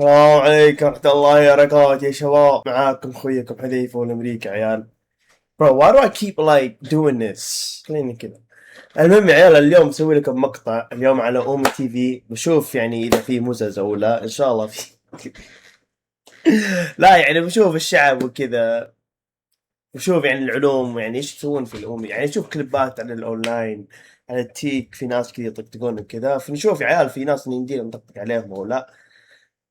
السلام عليكم ورحمة الله وبركاته يا شباب، معاكم اخويكم حذيفة من امريكا عيال. Bro, why do I keep like doing this؟ خليني كذا. المهم يا عيال، اليوم بسوي لكم مقطع اليوم على اومي تي في، بشوف يعني اذا في مزز او لا، ان شاء الله في. لا يعني بشوف الشعب وكذا، بشوف يعني العلوم، يعني ايش تسوون في الاومي، يعني اشوف كليبات عن الاونلاين، عن التيك، في ناس كذا يطقطقون وكذا، فنشوف يا عيال في ناس يمدينا نطقطق عليهم او لا.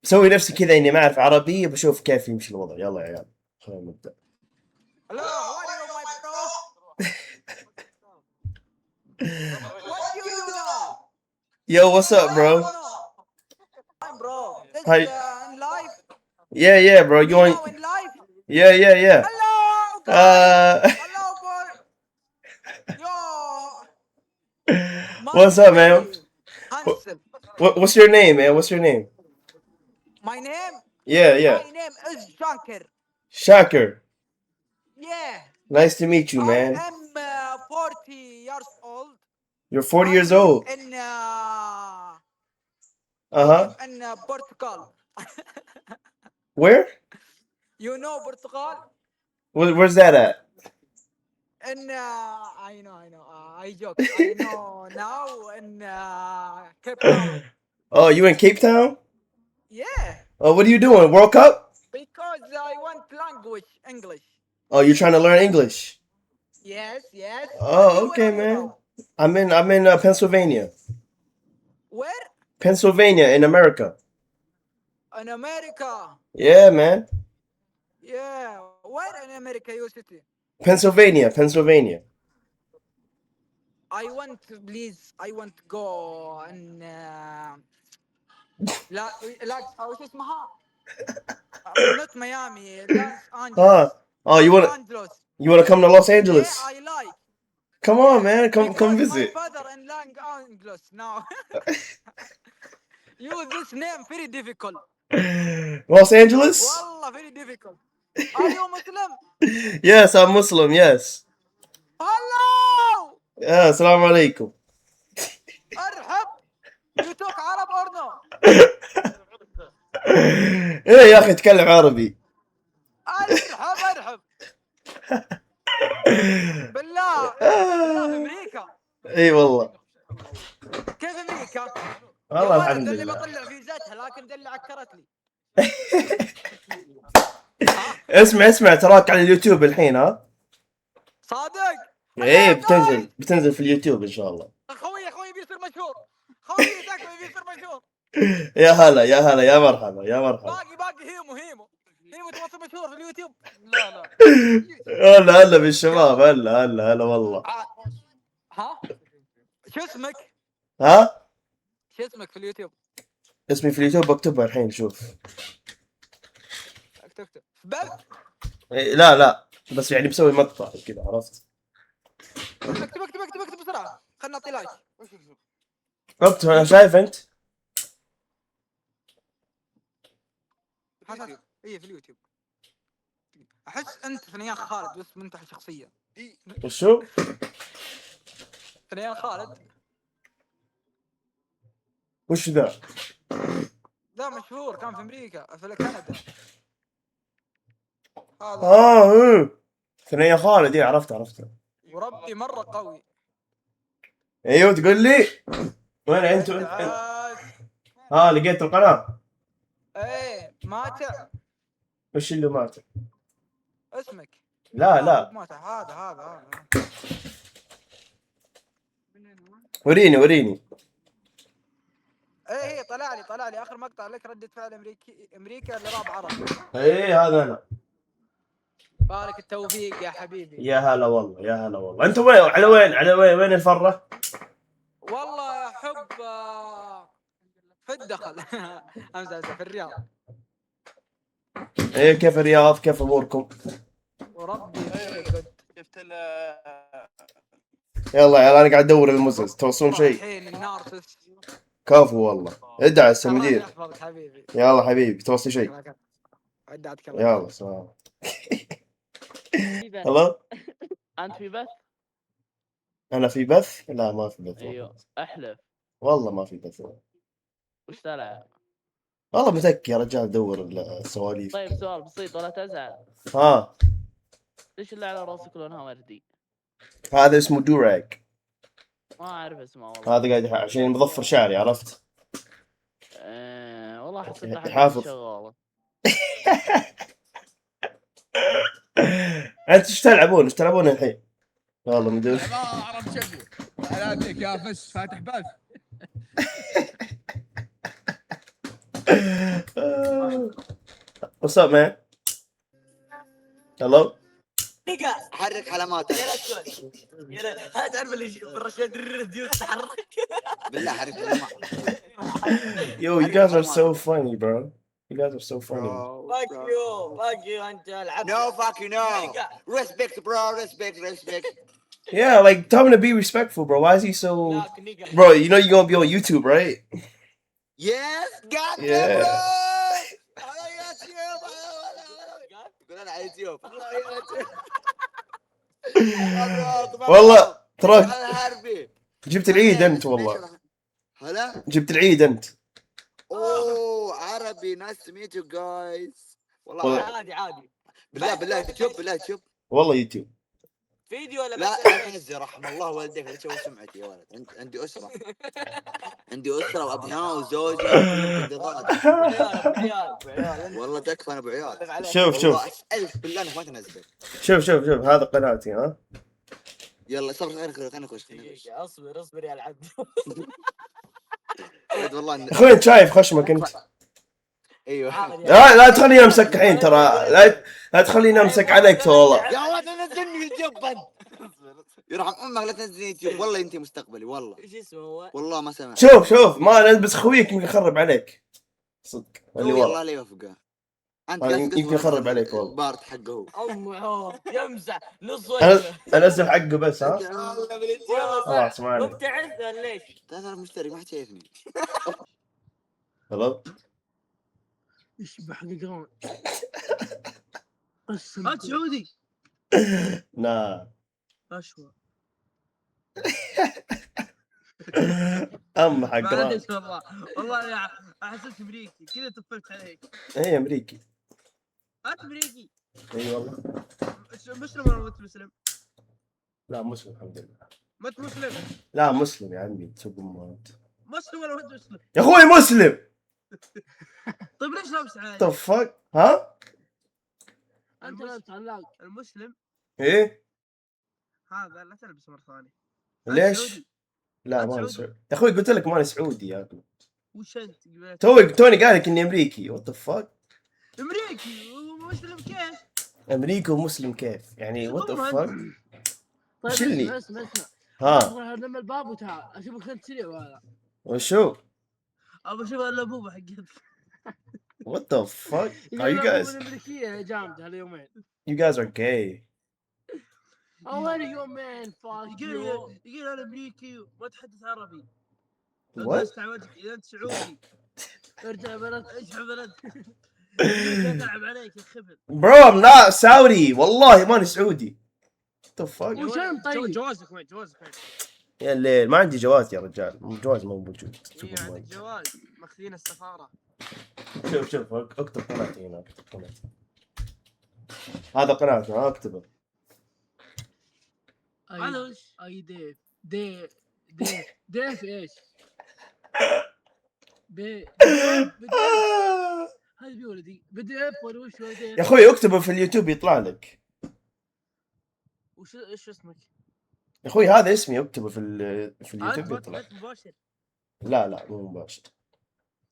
بسوي نفسي كذا اني ما اعرف عربي، بشوف كيف يمشي الوضع. يلا يا عيال خلينا نبدا. Hello, how are you, my bro? What you do now? Yo, what's up, I bro? don't know. I'm bro. This Hi. in live. Yeah, bro. You You want? know in live. Yeah. Hello, guys. Uh, Hello, boy. Yo, what's man, up, man? very handsome. What's your name, man? What's your name? My name? Yeah. My name is Shankar. Shaker. Yeah, Nice to meet you, I man. am 40 years old. You're 40 I years live old. in I Uh-huh. live in Portugal. Where? You know Portugal? Where's that at? And I know. I joke. I know now in Cape Town. Oh, you in Cape Town? Yeah, Oh, what are you doing? World Cup? because I want language English. Oh, you're trying to learn English. Yes. Oh, Where okay, are you man. now? I'm in Pennsylvania. Where? Pennsylvania in America. In America. Yeah, man. Yeah. Where in America, you city? Pennsylvania. I want to please. I want to go in لا وش اسمها؟ not Miami. Los Huh? Angeles. Oh, Los Angeles. you want to come to Los Yeah, Angeles? I like. Come on, Yeah, man. Come because my visit. father in Los Angeles now. Use this name very difficult. Los Angeles? Wallah, very difficult. Are you Muslim? Yes, I'm Muslim. Yes. Hello! Yeah. Assalamu alaikum. ارحب. You talk Arab or no? ايه يا اخي اتكلم عربي. ارحب. بالله في امريكا. اي والله. كيف امريكا؟ يا والله ولد الحمد اللي لله. بطلع فيزتها لكن اللي عكرت لي. ها اسمع تراك على اليوتيوب الحين، ها؟ صادق. ايه هلا جايز. بتنزل في اليوتيوب ان شاء الله. خوي بيصير مشهور. خوي تكفى بيصير مشهور. يا مرحبا يا مرحبا. باقي هيمو تبغى تصير مشهور في اليوتيوب؟ لا هلا بالشباب، قال هلا والله. ها شو اسمك؟ ها؟ شو اسمك في اليوتيوب؟ اسمي في اليوتيوب بكتبها الحين، شوف. اكتب بث. إيه، لا بس يعني مسوي مقطع كذا، عرفت؟ اكتب بسرعه خلنا نعطي لايك. اكتب، انا شايف انت. في اليوتيوب. احس انت ثنيان خالد بس من تحت شخصيه. وشو؟ ثنيان خالد. وش ذا؟ لا مشهور كان في امريكا في كندا. هذا ثنية خالد، ايه عرفت. وربي مره قوي. ايوه تقول لي وين انت؟ لقيت القناة. ايه ماتع. وش اللي مات؟ اسمك؟ لا ماتع. هذا وريني. ايه طلع لي اخر مقطع لك ردة فعل امريكا لراب عربي. ايه هذا انا. بارك التوفيق يا حبيبي. يا هلا والله. انت وين؟ على وين الفرة؟ والله يا حب في الدخل. امزح في الرياض. ايه كيف الرياض؟ كيف اموركم؟ وربي فيري جود. شفت يلا يا انا قاعد ادور المزز، توصلون شيء؟ الحين النارسس. كفو والله. ادعس الله المدير. يحفظك حبيبي. يلا حبيبي توصي شيء. عداتك يلا سلام. في بث. هلا. انت في بث؟ انا في بث؟ لا ما في بث. ايوه احلف. والله ما في بث. وش طلع؟ والله متك يا رجال دور السواليف. طيب سؤال بسيط ولا تزعل، ها ليش اللي على راسك لونها وردي؟ هذا اسمه دوراك. ما اعرف اسمه والله. هذا قاعد عشان مظفر شعري، عرفت؟ والله حسيتها حق يحافظ. شغاله. انت ايش تلعبون؟ ايش تلعبون الحين؟ والله مدوش. ما اعرف شكو حالاتي كافس فاتح بث. What's up man? Hello? حرك علاماتك هذا تعرف اللي بالرشاد الريديوس تحرك. بالله حرك علاماتك. Yo, you guys are so funny, bro. You guys are so funny. fuck you انت العب. No fuck you no. Respect bro, respect. Yeah, like tell him to be respectful, bro. Why is he so? Bro, you know you're gonna be on YouTube, right? Yes, got Yeah. bro. على يوتيوب. قول انا على يوتيوب. والله تراك الحربي. جبت العيد انت والله. هلا؟ جبت العيد انت. اوه عربي نايس تو ميت يو جايز. والله عادي بالله يوتيوب. والله يوتيوب. فيديو ولا لا بس؟ تنزل رحم الله والديك لا تسوي سمعتي يا ولد. عندي اسره. عندي اسره وابناء وزوجه عيال والله تكفى انا ابو عيال. شوف والله اسالك بالله انك ما تنزل. شوف هذا قناتي ها. يلا صبر خلينا نخش. اصبر يا العبد. والله اخوي انت شايف خشمك انت. ايوه لا تخليني امسك الحين ترى. لا تخليني امسك عليك والله. يا ولد نزلني اليوتيوب. يرحم امك لا تنزلني يوتيوب والله انت مستقبلي والله. ايش اسمه هو؟ والله ما سمعت. شوف ما انا بس خويك يمكن يخرب عليك. صدق اللي والله والله لا يوفقه. انت يمكن يخرب عليك والله. بارت حقه هو. امه يمزح نص انا وجهه. انزل حقه بس ها. والله خلاص ما عليك. مبتعث ولا ليش؟ ترى مشترك ما حد شايفني. خلاص يشبح قران. هات سعودي. لا اشوى. ام حق معليش والله يا احسبت امريكي كذا طفلت عليك. اي امريكي. هات امريكي. اي والله. مسلم ولا ما انت مسلم؟ لا مسلم الحمد لله. ما انت مسلم؟ لا مسلم يا عمي تسوق امات. مسلم ولا ما انت مسلم؟ يا اخوي مسلم. طيب ليش لابس عادي؟ ذا فك ها؟ انت لابس علاق. المسلم ايه هذا لا تلبس مره ثانيه. ليش؟ لا أنت ما سعودي. سعودي يا اخوي قلت لك ماني سعودي يا ابني. وش انت؟ توني قال لك اني امريكي. وات ذا فك؟ امريكي ومسلم كيف؟ امريكي ومسلم كيف؟ يعني وات ذا فك؟ طيب شو اللي؟ اسمع ها لما الباب وتعال اشوفك انت سريع ولا وشو؟ ابى اشوف اللبوبه حقتك. وات ذا فك؟ Are you guys الامريكيه جامده هاليومين. you guys are gay. Oh any your man fuck يقول انا امريكي وما اتحدث عربي. What؟ اذا انت سعودي ارجع بلد اشحن بلد. تلعب عليك يا خبل. Bro I'm not Saudi والله ماني سعودي. What the fuck؟ وشان طيب جوازك وين؟ يا الليل ما عندي جواز يا رجال. جواز مو موجود. اي عندك جواز ماخذين السفاره. شوف اكتب قناتي هنا. اكتب قناتي. هذا قناتي ها اكتبه. اي ديف ايش؟ هذا بيولدي بديف ولا وش هو يا اخوي اكتبه في اليوتيوب يطلع لك. ايش اسمك؟ يا اخوي هذا اسمي اكتبه في اليوتيوب يطلع. مباشر. لا مو مباشر.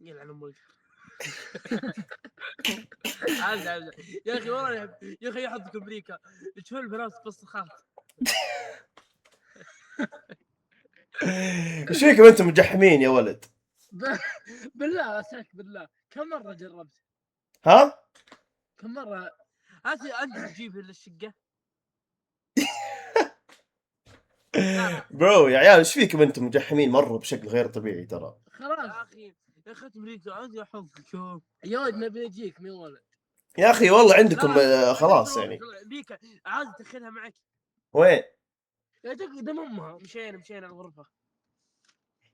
يلعن امك. عاد يا اخي والله يا اخي يحطك امريكا تشوف البنات فسخات. ايش فيكم انتم مجحمين يا ولد؟ بالله اسالك بالله كم مره جربت؟ ها؟ كم مره انت تجيب للشقه؟ برو يا عيال ايش فيكم انتم مجحمين مره بشكل غير طبيعي ترى. خلاص يا اخي يا اخي امريكا عندي احظك شوف يا ولد نبي نجيك من ولد. يا اخي والله عندكم خلاص يعني. امريكا عادي تاخذها معك. وين؟ يا تقدم امها مشينا الغرفه.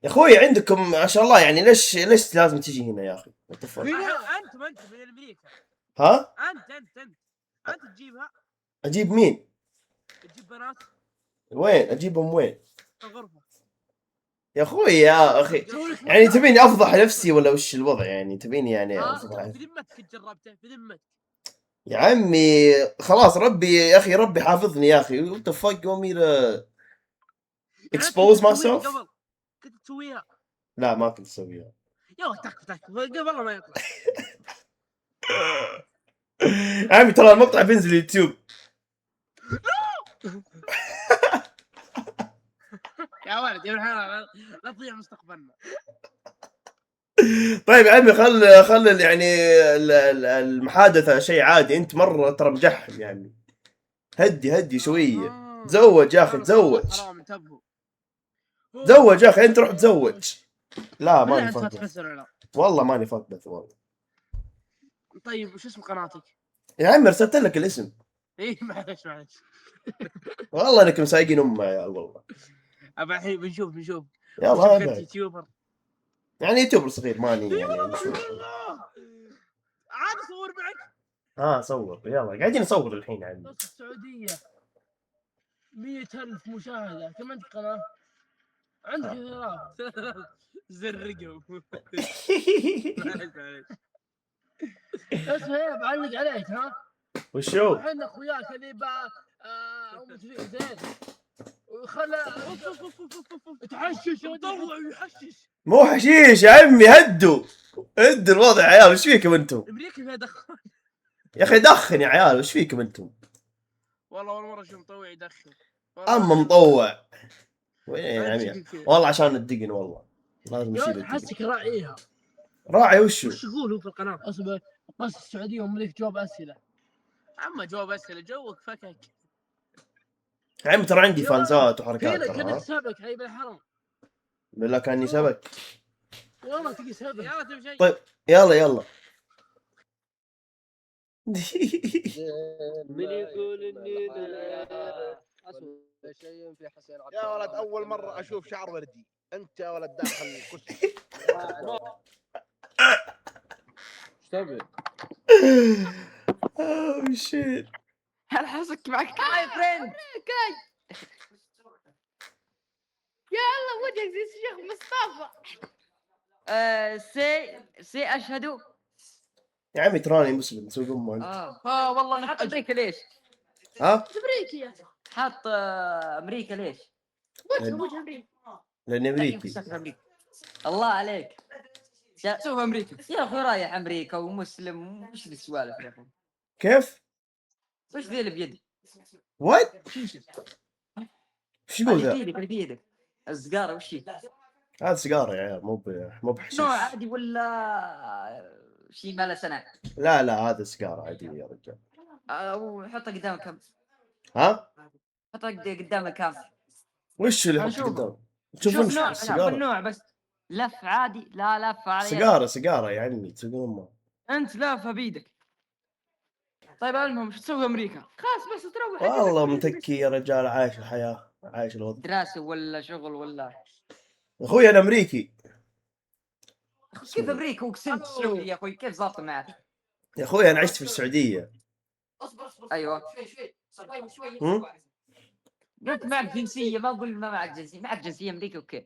يا اخوي عندكم ما شاء الله، يعني ليش لازم تجي هنا يا اخي؟ What the fuck؟ انت من امريكا. ها؟ انت تجيبها. اجيب مين؟ تجيب بنات وين اجيبهم وين؟ الغرفه. يا اخوي يا اخي، يعني تبيني افضح نفسي ولا وش الوضع؟ يعني تبيني يعني افضح بذمتك جربته بذمتك. يا عمي خلاص، ربي يا اخي، ربي حافظني يا اخي. وات ذا فاك يو expose myself. قبل كنت تسويها. لا ما كنت اسويها. يلا تك قبل ما يطلع. يا عمي ترى المقطع بينزل يوتيوب. يا ولد يا الحين لا تضيع مستقبلنا. طيب يا عمي خل يعني المحادثة شيء عادي. انت مرة ترى مجحم يعني. هدي شوية. تزوج يا اخي، تزوج. حرام انتبهوا. تزوج يا اخي، انت روح تزوج. لا بالله ماني انت فاضي. تحس ولا لا؟ والله ماني فاضي والله. طيب وش اسم قناتك؟ يا عمي ارسلت لك الاسم. ايه معلش. والله انكم سايقين يا عيال والله. ابا الحين بنشوف يلا وش كنت ابعد. يوتيوبر. يعني يوتيوبر صغير ماني يعني مش عاد اصور معك. صور يلا، قاعدين نصور الحين عندي. نص السعودية 100,000 مشاهدة. كم عندك قناة؟ عندك 3000 زرقوا. معليش اسمع يا بعلق عليك ها. وشو؟ احنا اخوياك اللي زين وخلى تحشش مطوع ويحشش. مو حشيش يا عمي، هدوا الوضع يا عيال. وش فيكم انتم؟ امريكا فيها دخان. يا اخي دخن يا عيال، وش فيكم انتم؟ والله اول مرة اشوف مطوع يدخن. اما مطوع وين يا عمي؟ والله عشان الدقن، والله لازم يا نشيل ولد الدقن. حسك راعيها. راعي وشو؟ وش يقول هو في القناة؟ اصبر قص السعودية وملك جواب اسئلة. اما جواب اسئلة جوك فكك. يا عمي ترى عندي يا فانزات وحركات هنا ترى. كانك ها سبك هاي بالحرام. بالله كاني سبك. والله تجي سبك. يلا تبي شيء؟ طيب يلا من يقول اني شيء في حسين عبد يا ولد اول مره اشوف شعر وردي. انت يا ولد داخل كس. ايش تبي؟ اوه شيت. هل حاسك معك هاي فريند. يلا وجهك زي الشيخ مصطفى. سي اشهد. يا عمي تراني مسلم، سوق امه انت. والله انا حاط امريكا ليش؟ ها؟ امريكي يا اخي. حاط امريكا ليش؟ وجه امريكي. لاني امريكي. الله عليك. شوف امريكا يا اخي، رايح امريكا ومسلم. وش السوالف يا اخي؟ كيف؟ وش ذي اللي بيدك؟ وات؟ وش يقول ذا؟ اللي بيدك السجاره. وش هي؟ هذا سيجاره يا عيال، مو بحشيش. نوع عادي ولا شيء ما له سنة؟ لا هذا سيجاره عادي يا رجال. وحطها قدام كم. ها؟ حطها قدام كم. وش اللي حط قدام؟ تشوفون نوع السيجاره؟ نوع بس لف عادي. لا لف على سيجاره يا عمي، تسوق امه. انت لافها بيدك. طيب المهم شو تسوي امريكا؟ خلاص بس تروح. والله متكي يا رجال، عايش الحياه، عايش الوضع. دراسة ولا شغل ولا؟ اخوي انا امريكي. كيف امريكا وقسمت السعودية يا اخوي؟ كيف ظابطه معك؟ يا اخوي انا عشت في السعوديه. اصبر ايوه شوي. قلت معك جنسية، ما اقول ما معك جنسية. معك جنسية امريكي اوكي.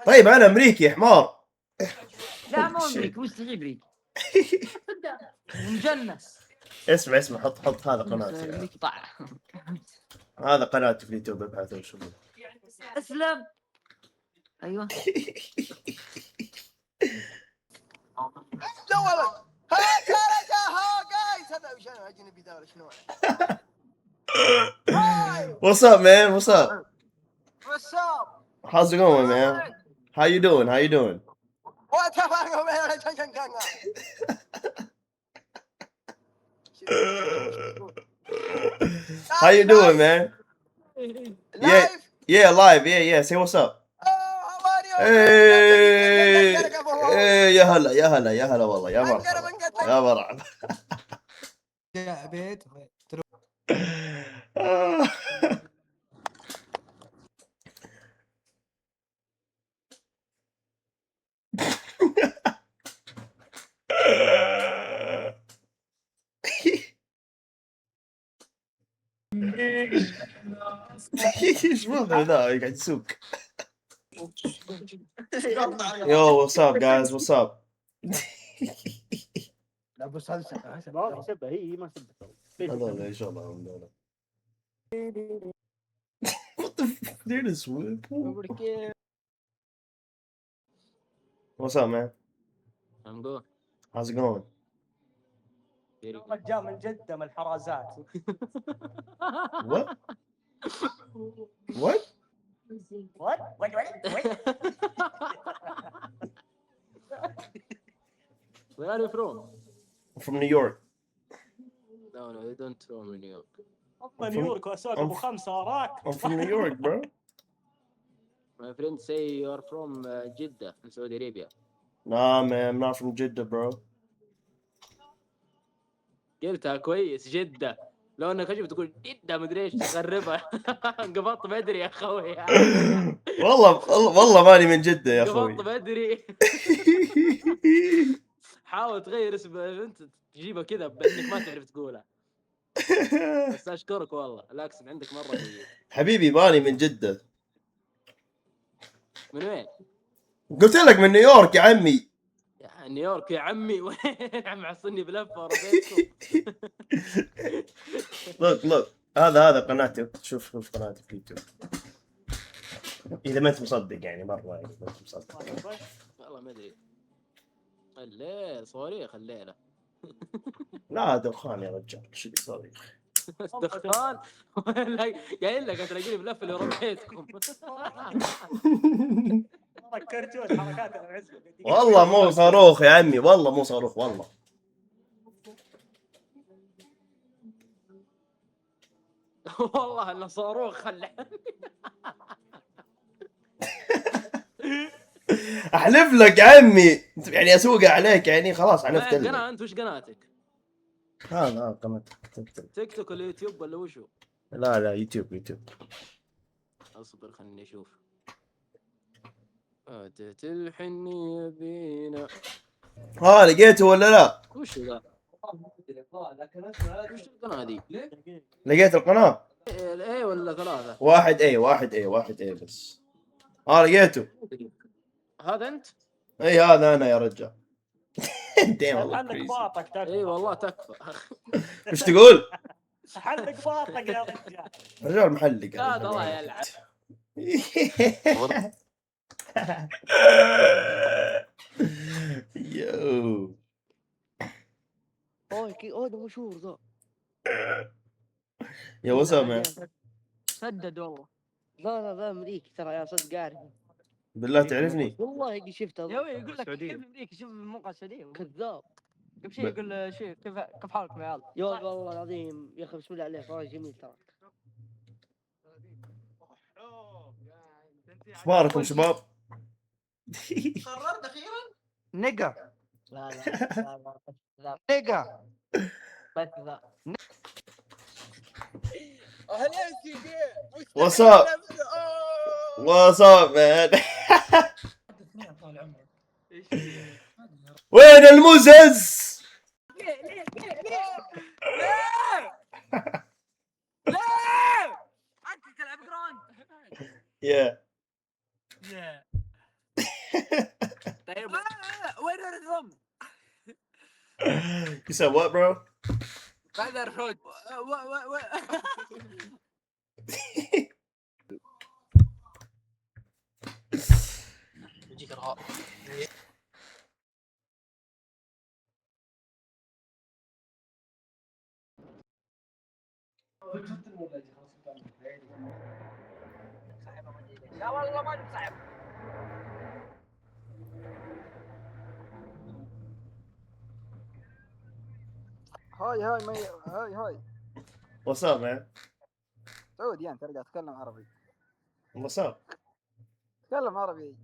طيب انا امريكي يا حمار. لا مو امريكي، مستحيل امريكي. مجنس. اسمع حط هذا قناتي. امريكي طاع. هذا قناتي في اليوتيوب، ابحث وشوف. اسلم. ايوه يا ولد هاك يا رجال ها جايز. هذا وش انا اجنبي ذا شنو؟ What's up man? What's up? What's up? How's it going man? How you doing? What the fuck man? How you doing man? Live? Yeah live. Yeah say what's up. Oh, how are you? Hey يا هلا والله يا مرحبا يا مرحبا. يا بيت ايش وضعه ذا قاعد يسوق. يو واتساب جايز واتساب. لا بس هذا ما في سبه، هي ما سبه. هذول ايش وضعهم هذول؟ What the fuck? They're in a swimming pool. What's up, man? I'm good. How's it going? جاء من جده من الحرازات. What? What? What? Wait. Where are you from? I'm from New York. No, you don't from New York. نيويورك واسواق ابو 5 وراك. I'm from New York, bro. My friends say you are from Jeddah in Saudi Arabia. Nah, man, I'm not from Jeddah, bro. قلتها كويس جدة. لو انك اجي بتقول جدة مدري ايش تخربها. انقبضت بدري يا اخوي. والله ماني من جدة يا اخوي. انقبضت بدري. حاول تغير اسم انت تجيبها كذا بانك ما تعرف تقولها. بس اشكرك والله الاكسنت عندك مرة جيد. حبيبي ماني من جدة. من وين؟ قلت لك من نيويورك يا عمي. يا نيويورك يا عمي. وين معصني بلفة ورا بيتكم. look هذا قناتي. شوف قناتي في يوتيوب. اذا ما انت مصدق يعني مرة يعني ما انت مصدق. والله ما ادري. الليل صواريخ الليلة. لا دخان يا رجال. شو صاريخ؟ دخان. قايل لك تلاقيني بلف اللي ورا بيتكم. كرتون حركات العزبه. والله مو صاروخ يا عمي. والله مو صاروخ والله. والله انه صاروخ خلعني. احلف لك يا عمي يعني اسوقها عليك يعني خلاص حلفت لك. قناة انت وش قناتك؟ هذا قناتك تيك توك ولا يوتيوب ولا وشو؟ لا يوتيوب. اصبر خليني اشوف. فاتت الحنية بينا. لقيته ولا لا؟ وش ذا؟ وش القناة دي؟ لقيت القناة؟ ايه ولا ثلاثة؟ واحد ايه بس. لقيته. هذا انت؟ اي هذا انا يا رجال. حلق باطك تكفى. اي والله تكفى. ايش تقول؟ حلق باطك يا رجال. رجال محلق. هذا الله يلعب. يو ده مشهور ذا. يا وسام. سدد والله. لا ذا امريكي ترى يا صدق عارف. بالله تعرفني؟ والله قد شفته. يا يقول لك كيف امريكي شوف الموقع السعودي. كذاب. قبل شيء يقول شيء كيف حالكم يا عيال؟ يا والله العظيم يا اخي بسم الله عليه والله جميل ترى. اخباركم شباب؟ قررت اخيرا؟ نقا. لا نقا. بس ذا. اهلين سيدي. واتساب مان. وين المزز؟ لا انت تلعب جراند. يا طيب وين الرم؟ You said what, bro? بعد الرد. يجيك ارهاق. لا والله ما نصعب. هاي What's up, man? سعودي انت رجع تتكلم عربي. What's up? تكلم عربي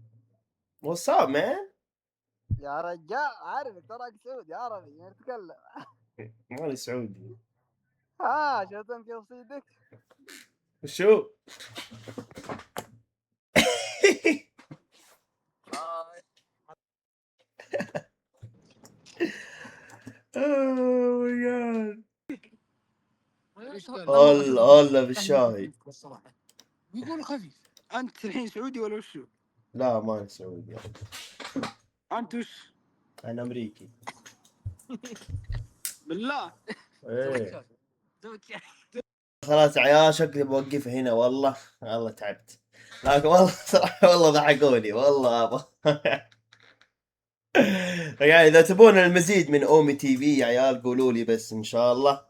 What's up, man? يا رجال. عارف تراك سعودي عربي يعني تتكلم. مالي سعودي. شفتم كيف صيدك؟ شو؟ Oh my god. الله بالشاي. يقول خفيف. انت الحين سعودي ولا وشو؟ لا ما سعودي، انت وش؟ انا امريكي. بالله. ايه خلاص عيال شكلي بوقف هنا والله تعبت، لكن والله صراحة والله ضحكوني والله يعني اذا تبون المزيد من اومي تي في يا عيال قولوا لي بس ان شاء الله.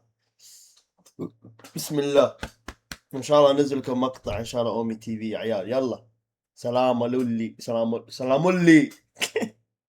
بسم الله ان شاء الله انزل لكم مقطع ان شاء الله اومي تي في يا عيال. يلا سلام لولي، سلام لي.